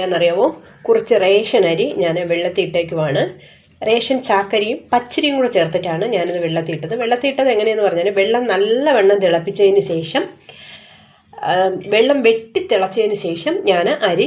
ഞാനറിയാമോ, കുറച്ച് റേഷൻ അരി ഞാൻ വെള്ളത്തിൽ ഇട്ടേക്കുവാണ്. റേഷൻ ചാക്കരിയും പച്ചരിയും കൂടെ ചേർത്തിട്ടാണ് ഞാനിത് വെള്ളത്തിൽ ഇട്ടത് എങ്ങനെയെന്ന് പറഞ്ഞാൽ, വെള്ളം നല്ലവണ്ണം തിളപ്പിച്ചതിന് ശേഷം, വെള്ളം വെട്ടിത്തിളച്ചതിന് ശേഷം ഞാൻ അരി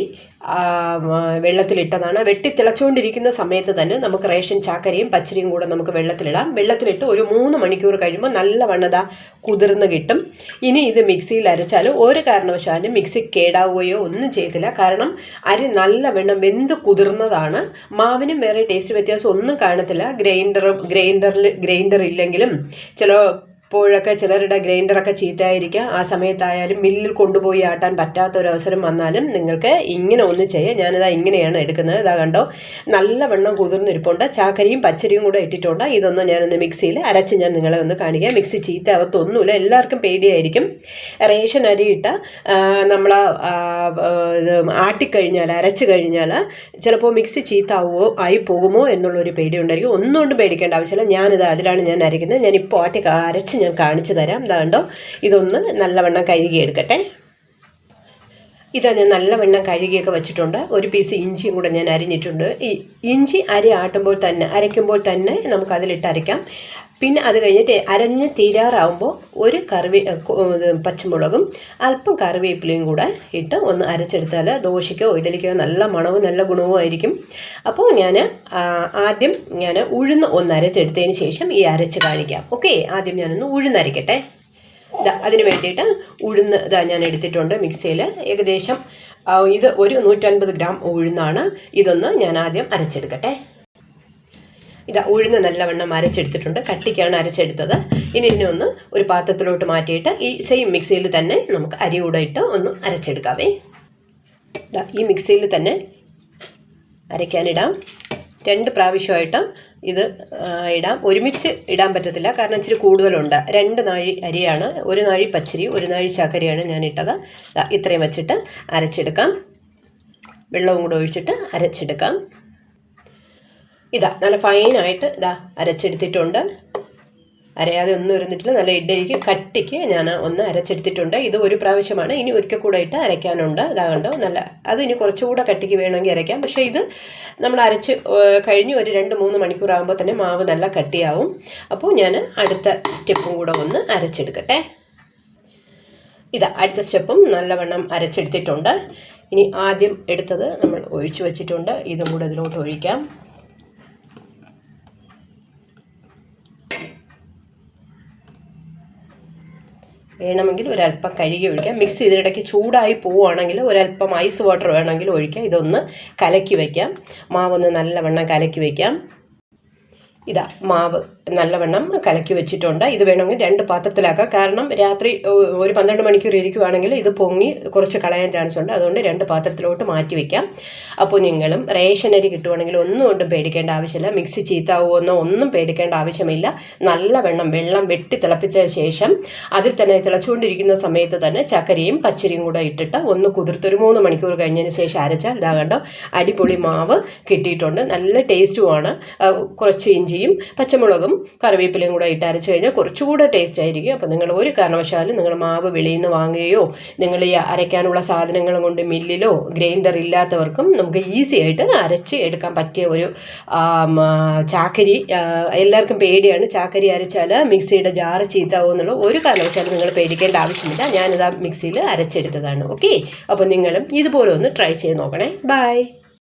വെള്ളത്തിലിട്ടതാണ്. വെട്ടിത്തിളച്ചുകൊണ്ടിരിക്കുന്ന സമയത്ത് തന്നെ നമുക്ക് റേഷൻ ചാക്കരിയും പച്ചരിയും കൂടെ നമുക്ക് വെള്ളത്തിലിടാം. വെള്ളത്തിലിട്ട് ഒരു 3 മണിക്കൂർ കഴിയുമ്പോൾ നല്ലവണ്ണം കുതിർന്ന് കിട്ടും. ഇനി ഇത് മിക്സിയിൽ അരച്ചാൽ ഒരു കാരണവശാലും മിക്സി കേടാവുകയോ ഒന്നും ചെയ്തില്ല. കാരണം അരി നല്ലവണ്ണം വെന്ത് കുതിർന്നതാണ്. മാവിനും വേറെ ടേസ്റ്റ് വ്യത്യാസം ഒന്നും കാണത്തില്ല. ഗ്രൈൻഡർ ഇല്ലെങ്കിലും ചിലപ്പോഴൊക്കെ ചിലരുടെ ഗ്രൈൻഡറൊക്കെ ചീത്തയായിരിക്കാം. ആ സമയത്തായാലും മില്ലിൽ കൊണ്ടുപോയി ആട്ടാൻ പറ്റാത്തൊരവസരം വന്നാലും നിങ്ങൾക്ക് ഇങ്ങനെ ഒന്ന് ചെയ്യാം. ഞാനിതാ ഇങ്ങനെയാണ് എടുക്കുന്നത്. ഇതാ കണ്ടോ, നല്ലവണ്ണം കുതിർന്നിരിപ്പുണ്ട്. ചാക്കരിയും പച്ചരിയും കൂടെ ഇട്ടിട്ടുണ്ട്. ഇതൊന്നും ഞാനൊന്ന് മിക്സിയിൽ അരച്ച് ഞാൻ നിങ്ങളെ ഒന്ന് കാണിക്കാം. മിക്സി ചീത്തയാവത്തൊന്നുമില്ല. എല്ലാവർക്കും പേടിയായിരിക്കും. റേഷൻ അരി ഇട്ട നമ്മൾ ഇത് ആട്ടിക്കഴിഞ്ഞാൽ, അരച്ച് കഴിഞ്ഞാൽ ചിലപ്പോൾ മിക്സി ചീത്താവുമോ ആയി പോകുമോ എന്നുള്ളൊരു പേടിയുണ്ടായിരിക്കും. ഒന്നുകൊണ്ടും പേടിക്കേണ്ട ആവശ്യമില്ല. അതിലാണ് ഞാൻ അരയ്ക്കുന്നത്. ഞാനിപ്പോൾ അരച്ച് ഞാൻ കാണിച്ചു തരാം. ഇതാ കണ്ടോ, ഇതൊന്ന് നല്ലവണ്ണം കഴുകിയെടുക്കട്ടെ. ഇതാ ഞാൻ നല്ലവണ്ണം കഴുകിയൊക്കെ വെച്ചിട്ടുണ്ട്. ഒരു പീസ് ഇഞ്ചിയും കൂടെ ഞാൻ അരിഞ്ഞിട്ടുണ്ട്. ഈ ഇഞ്ചി അരയ്ക്കുമ്പോൾ തന്നെ നമുക്കതിലിട്ട് അരയ്ക്കാം. പിന്നെ അത് കഴിഞ്ഞിട്ട് അരഞ്ഞ് തീരാറാവുമ്പോൾ ഒരു പച്ചമുളകും അല്പം കറിവേപ്പിലയും കൂടെ ഇട്ട് ഒന്ന് അരച്ചെടുത്താൽ ദോശയ്ക്കോ ഇഡലിക്കോ നല്ല മണവും നല്ല ഗുണവും ആയിരിക്കും. അപ്പോൾ ആദ്യം ഞാൻ ഉഴുന്ന് ഒന്ന് അരച്ചെടുത്തതിന് ശേഷം ഈ അരച്ച് കാണിക്കാം. ഓക്കെ, ആദ്യം ഞാനൊന്ന് ഉഴുന്നരയ്ക്കട്ടെ. അതിന് വേണ്ടിയിട്ട് ഉഴുന്ന് ഞാൻ എടുത്തിട്ടുണ്ട് മിക്സിയിൽ. ഏകദേശം ഇത് ഒരു 150 ഗ്രാം ഉഴുന്നാണ്. ഇതൊന്ന് ഞാൻ ആദ്യം അരച്ചെടുക്കട്ടെ. ഉഴുന്ന് നല്ലവണ്ണം അരച്ചെടുത്തിട്ടുണ്ട്. കട്ടിക്കാണ് അരച്ചെടുത്തത്. ഇനി ഇതിനെ ഒന്ന് ഒരു പാത്രത്തിലോട്ട് മാറ്റിയിട്ട് ഈ സെയിം മിക്സിയിൽ തന്നെ നമുക്ക് അരി കൂടെ ഇട്ട് ഒന്ന് അരച്ചെടുക്കാവേ. ഈ മിക്സിയിൽ തന്നെ അരയ്ക്കാനിടാം. 2 പ്രാവശ്യമായിട്ട് ഇത് ഇടാം. ഒരുമിച്ച് ഇടാൻ പറ്റത്തില്ല, കാരണം ഇച്ചിരി കൂടുതലുണ്ട്. 2 നാഴി അരിയാണ്, 1 നാഴി പച്ചരി, 1 നാഴി ചാക്കരിയാണ് ഞാൻ ഇട്ടത്. ഇത്രയും വെച്ചിട്ട് അരച്ചെടുക്കാം. വെള്ളവും കൂടെ ഒഴിച്ചിട്ട് അരച്ചെടുക്കാം. നല്ല ഫൈനായിട്ട് അരച്ചെടുത്തിട്ടുണ്ട്. അരയാതെ ഒന്നും ഇരുന്നിട്ടില്ല. നല്ല ഇഡലിക്ക് കട്ടിക്ക് ഞാൻ ഒന്ന് അരച്ചെടുത്തിട്ടുണ്ട്. ഇത് ഒരു പ്രാവശ്യമാണ്. ഇനി ഒരിക്കൽ കൂടെ ഇട്ട് അരയ്ക്കാനുണ്ട്. കണ്ടോ, അത് ഇനി കുറച്ചുകൂടെ കട്ടിക്ക് വേണമെങ്കിൽ അരയ്ക്കാം. പക്ഷേ ഇത് നമ്മൾ അരച്ച് കഴിഞ്ഞ് ഒരു 2-3 മണിക്കൂർ ആകുമ്പോൾ തന്നെ മാവ് നല്ല കട്ടിയാവും. അപ്പോൾ ഞാൻ അടുത്ത സ്റ്റെപ്പും കൂടെ ഒന്ന് അരച്ചെടുക്കട്ടെ. അടുത്ത സ്റ്റെപ്പും നല്ലവണ്ണം അരച്ചെടുത്തിട്ടുണ്ട്. ഇനി ആദ്യം എടുത്തത് നമ്മൾ ഒഴിച്ചു വച്ചിട്ടുണ്ട്. ഇതും കൂടെ ഇതിലോട്ട് ഒഴിക്കാം. വേണമെങ്കിൽ ഒരല്പം കഴുകി ഒഴിക്കാം. മിക്സ് ചെയ്തിടയ്ക്ക് ചൂടായി പോവുകയാണെങ്കിൽ ഒരല്പം ഐസ് വാട്ടർ വേണമെങ്കിൽ ഒഴിക്കാം. ഇതൊന്ന് കലക്കി വയ്ക്കാം. മാവൊന്ന് നല്ലവണ്ണം കലക്കി വയ്ക്കാം. മാവ് നല്ലവണ്ണം കലക്കി വെച്ചിട്ടുണ്ട്. ഇത് വേണമെങ്കിൽ 2 പാത്രത്തിലാക്കാം. കാരണം രാത്രി ഒരു 12 മണിക്കൂർ ഇരിക്കുവാണെങ്കിൽ ഇത് പൊങ്ങി കുറച്ച് കളയാൻ ചാൻസ് ഉണ്ട്. അതുകൊണ്ട് 2 പാത്രത്തിലോട്ട് മാറ്റി വയ്ക്കാം. അപ്പോൾ നിങ്ങളും റേഷൻ അരി കിട്ടുവാണെങ്കിൽ ഒന്നും കൊണ്ടും പേടിക്കേണ്ട ആവശ്യമില്ല. മിക്സി ചീത്താവുമെന്നോ ഒന്നും പേടിക്കേണ്ട ആവശ്യമില്ല. വെള്ളം വെട്ടി തിളപ്പിച്ച ശേഷം അതിൽ തന്നെ തിളച്ചുകൊണ്ടിരിക്കുന്ന സമയത്ത് തന്നെ ചക്കരയും പച്ചരിയും കൂടെ ഇട്ടിട്ട് ഒന്ന് കുതിർത്തൊരു 3 മണിക്കൂർ കഴിഞ്ഞതിന് ശേഷം അരച്ചാൽ കണ്ടോ, അടിപൊളി മാവ് കിട്ടിയിട്ടുണ്ട്. നല്ല ടേസ്റ്റുമാണ്. കുറച്ച് ഇഞ്ചിയും പച്ചമുളകും കറിവേപ്പിലയും കൂടെ ഇട്ട് അരച്ച് കഴിഞ്ഞാൽ കുറച്ചുകൂടെ ടേസ്റ്റ് ആയിരിക്കും. അപ്പോൾ നിങ്ങൾ ഒരു കാരണവശാലും നിങ്ങൾ മാവ് വെളിയിൽ നിന്ന് വാങ്ങുകയോ നിങ്ങൾ ഈ അരയ്ക്കാനുള്ള സാധനങ്ങളും കൊണ്ട് മില്ലിലോ ഗ്രൈൻഡർ ഇല്ലാത്തവർക്കും നമുക്ക് ഈസി ആയിട്ട് അരച്ച് എടുക്കാൻ പറ്റിയ ഒരു ചാക്കരി. എല്ലാവർക്കും പേടിയാണ് ചാക്കരി അരച്ചാൽ മിക്സിയുടെ ജാറ് ചീത്താവും എന്നുള്ള ഒരു കാരണവശാലും നിങ്ങൾ പേടിക്കേണ്ട ആവശ്യമില്ല. ഞാനിതാ മിക്സിയിൽ അരച്ചെടുത്തതാണ്. ഓക്കെ, അപ്പോൾ നിങ്ങളും ഇതുപോലെ ഒന്ന് ട്രൈ ചെയ്ത് നോക്കണേ. ബൈ.